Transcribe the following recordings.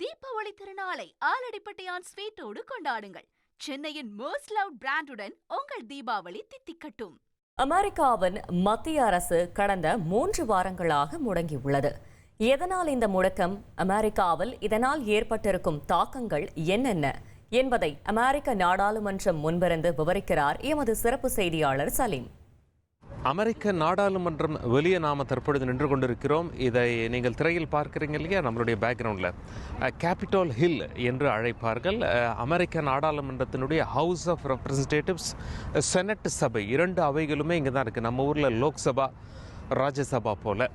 தீபாவளி திருநாளை ஆலடிப்பட்டியான் ஸ்வீட்டோடு கொண்டாடுங்கள். சென்னையின் மோஸ்ட் லவ்ட் பிராண்டுடன் உங்கள் தீபாவளி தித்திக்கட்டும். அமெரிக்காவின் மத்திய அரசு கடந்த 3 வாரங்களாக முடங்கியுள்ளது. எதனால் இந்த முடக்கம்? அமெரிக்காவில் இதனால் ஏற்பட்டிருக்கும் தாக்கங்கள் என்னென்ன என்பதை அமெரிக்க நாடாளுமன்றம் முன்பிருந்து விவரிக்கிறார் எமது சிறப்பு செய்தியாளர் சலீம். அமெரிக்க நாடாளுமன்றம் வெளியே நாம் தற்பொழுது நின்று கொண்டிருக்கிறோம். இதை நீங்கள் திரையில் பார்க்குறீங்க இல்லையா, நம்மளுடைய பேக்ரவுண்டில் கேபிட்டல் ஹில் என்று அழைப்பார்கள். அமெரிக்க நாடாளுமன்றத்தினுடைய ஹவுஸ் ஆஃப் ரெப்ரசன்டேட்டிவ்ஸ், செனட் சபை, 2 அவைகளுமே இங்கே தான் இருக்குது. நம்ம ஊரில் லோக்சபா, ராஜ்யசபா போல.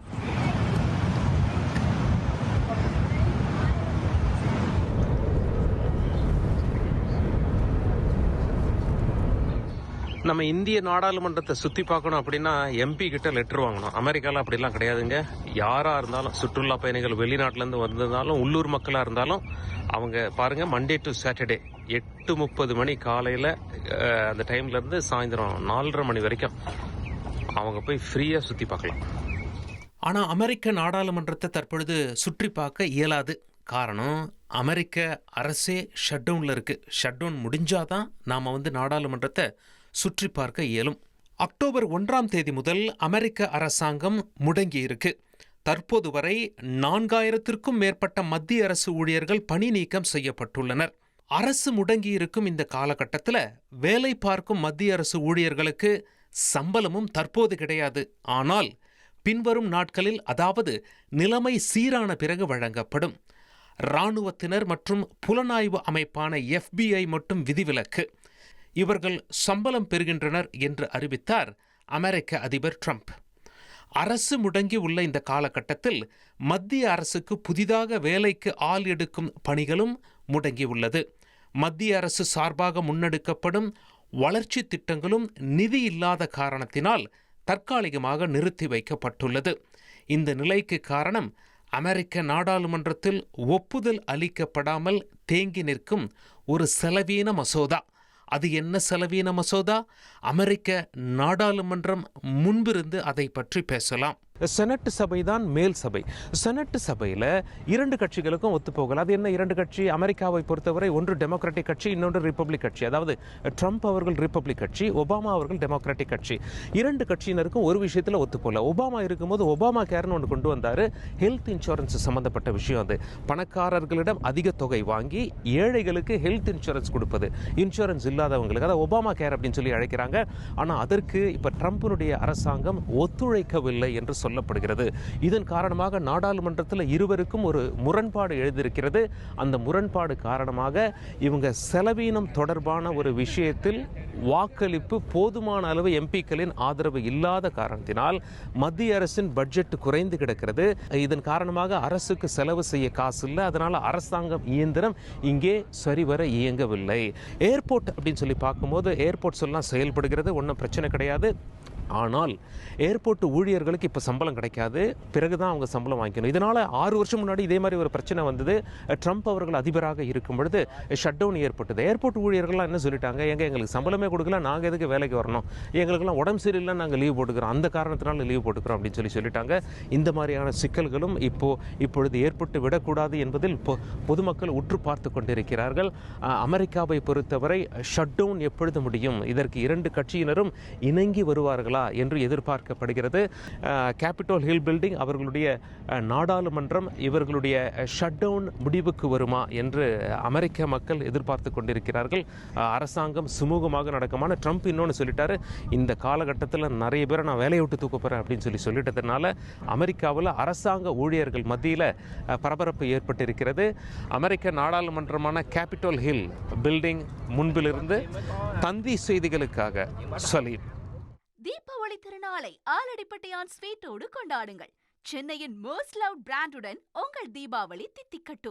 நம்ம இந்திய நாடாளுமன்றத்தை சுற்றி பார்க்கணும் அப்படின்னா எம்பி கிட்ட லெட்டர் வாங்கணும். அமெரிக்காவில் அப்படிலாம் கிடையாதுங்க. யாராக இருந்தாலும், சுற்றுலா பயணிகள் வெளிநாட்டிலேருந்து வந்திருந்தாலும், உள்ளூர் மக்களாக இருந்தாலும், அவங்க பாருங்கள், மண்டே டு சாட்டர்டே 8:30 மணி காலையில் அந்த டைம்லேருந்து சாயந்தரம் 4:30 மணி வரைக்கும் அவங்க போய் ஃப்ரீயாக சுற்றி பார்க்கலாம். ஆனால் அமெரிக்க நாடாளுமன்றத்தை தற்பொழுது சுற்றி பார்க்க இயலாது. காரணம், அமெரிக்க அரசே ஷட் டவுனில் இருக்குது. ஷட் டவுன் முடிஞ்சாதான் நாம் நாடாளுமன்றத்தை சுற்றி பார்க்க இயலும். அக்டோபர் 1ஆம் தேதி முதல் அமெரிக்க அரசாங்கம் முடங்கி இருக்கு. தற்போது வரை 4000த்திற்கும் மேற்பட்ட மத்திய அரசு ஊழியர்கள் பணி நீக்கம் செய்யப்பட்டுள்ளனர். அரசு முடங்கி இருக்கும் இந்த காலகட்டத்தில் வேலை பார்க்கும் மத்திய அரசு ஊழியர்களுக்கு சம்பளமும் தற்போது கிடையாது. ஆனால் பின்வரும் நாட்களில், அதாவது நிலைமை சீரான பிறகு வழங்கப்படும். இராணுவத்தினர் மற்றும் புலனாய்வு அமைப்பான FBI மட்டும் விதிவிலக்கு. இவர்கள் சம்பளம் பெறுகின்றனர் என்று அறிவித்தார் அமெரிக்க அதிபர் ட்ரம்ப். அரசு முடங்கி உள்ள இந்த காலகட்டத்தில் மத்திய அரசுக்கு புதிதாக வேலைக்கு ஆள் எடுக்கும் பணிகளும் முடங்கி உள்ளது. மத்திய அரசு சார்பாக முன்னெடுக்கப்படும் வளர்ச்சி திட்டங்களும் நிதி இல்லாத காரணத்தினால் தற்காலிகமாக நிறுத்தி வைக்கப்பட்டுள்ளது. இந்த நிலைக்கு காரணம், அமெரிக்க நாடாளுமன்றத்தில் ஒப்புதல் அளிக்கப்படாமல் தேங்கி நிற்கும் ஒரு செலவீன மசோதா. அது என்ன செலவீன மசோதா? அமெரிக்க நாடாளுமன்றம் முன்பிருந்து அதை பற்றி பேசலாம். செனட் சபை தான் மேல் சபை. செனட் சபையில் 2 கட்சிகளுக்கும் ஒத்துப்போகல. அது என்ன 2 கட்சி? அமெரிக்காவை பொறுத்தவரை ஒன்று டெமோக்ராட்டிக் கட்சி, இன்னொன்று ரிப்பப்ளிக் கட்சி. அதாவது ட்ரம்ப் அவர்கள் ரிப்பப்ளிக் கட்சி, ஒபாமா அவர்கள் டெமோக்ராட்டிக் கட்சி. 2 கட்சியினருக்கும் ஒரு விஷயத்தில் ஒத்துப்போகல. ஒபாமா இருக்கும்போது ஒபாமா கேர்னு ஒன்று கொண்டு வந்தார். ஹெல்த் இன்சூரன்ஸ் சம்மந்தப்பட்ட விஷயம். அது பணக்காரர்களிடம் அதிக தொகை வாங்கி ஏழைகளுக்கு ஹெல்த் இன்சூரன்ஸ் கொடுப்பது, இன்சூரன்ஸ் இல்லாதவங்களுக்கு, அதாவது ஒபாமா கேர் அப்படின்னு சொல்லி அழைக்கிறாங்க. ஆனால் அதற்கு இப்போ ட்ரம்பினுடைய அரசாங்கம் ஒத்துழைக்கவில்லை என்று சொல்லப்படுகிறது. இதன் காரணமாக நாடாளுமன்றத்தில் இருவருக்கும் ஒரு முரண்பாடு எழுதியிருக்கிறது. அந்த முரண்பாடு காரணமாக இவங்க செலவீனம் தொடர்பான ஒரு விஷயத்தில் வாக்களிப்பு போதுமான அளவு எம்பிக்களின் ஆதரவு இல்லாத காரணத்தினால் மத்திய அரசின் பட்ஜெட் குறைந்து கிடக்கிறது. இதன் காரணமாக அரசுக்கு செலவு செய்ய காசு இல்லை. அதனால அரசாங்கம் இயந்திரம் இங்கே சரிவர இயங்கவில்லை. ஏர்போர்ட் அப்படின்னு சொல்லி பார்க்கும்போது ஏர்போர்ட்ஸ் எல்லாம் செயல்படுகிறது, ஒன்றும் பிரச்சனை கிடையாது. ஆனால் ஏர்போர்ட் ஊழியர்களுக்கு இப்போ சம்பளம் கிடைக்காது. பிறகுதான் அவங்க சம்பளம் வாங்கிக்கணும். இதனால் 6 வருஷம் முன்னாடி இதே மாதிரி ஒரு பிரச்சனை வந்தது. ட்ரம்ப் அவர்கள் அதிபராக இருக்கும் பொழுது ஷட் டவுன் ஏற்பட்டது. ஏர்போர்ட் ஊழியர்கள்லாம் என்ன சொல்லிட்டாங்க, எங்களுக்கு சம்பளமே கொடுக்கல, நாங்கள் எதுக்கு வேலைக்கு வரணும், எங்களுக்கெல்லாம் உடம்பு சரியில்லை, நாங்கள் லீவ் போட்டுக்கிறோம், அந்த காரணத்தினால லீவ் போட்டுக்கிறோம் அப்படின்னு சொல்லிட்டாங்க. இந்த மாதிரியான சிக்கல்களும் இப்பொழுது ஏற்பட்டு விடக்கூடாது என்பதில் பொதுமக்கள் உற்று பார்த்து கொண்டிருக்கிறார்கள். அமெரிக்காவை பொறுத்தவரை ஷட் டவுன் எப்பொழுது முடியும், இதற்கு 2 கட்சியினரும் இணங்கி வருவார்களா என்று எதிர்பார்க்கப்படுகிறது. கேபிட்டல் ஹில் பில்டிங், அவர்களுடைய நாடாளுமன்றம், இவர்களுடைய ஷட் டவுன் முடிவுக்கு வருமா என்று அமெரிக்க மக்கள் எதிர்பார்த்து கொண்டிருக்கிறார்கள். அரசாங்கம் சுமூகமாக நடக்குமான. ட்ரம்ப் இன்னொன்று சொல்லிட்டாரு, இந்த காலகட்டத்தில் நிறைய பேரை நான் வேலையை விட்டு தூக்க போகிறேன் அப்படின்னு சொல்லிட்டதுனால அமெரிக்காவில் அரசாங்க ஊழியர்கள் மத்தியில் பரபரப்பு ஏற்பட்டிருக்கிறது. அமெரிக்க நாடாளுமன்றமான கேபிட்டல் ஹில் பில்டிங் முன்பிலிருந்து தந்தி செய்திகளுக்காக சலீம். தீபாவளி திருநாளை ஆலடிப்பட்டியான் ஸ்வீட்டோடு கொண்டாடுங்கள். சென்னையின் மோஸ்ட் லவ்ட் பிராண்டுடன் உங்கள் தீபாவளி தித்திக்கட்டும்.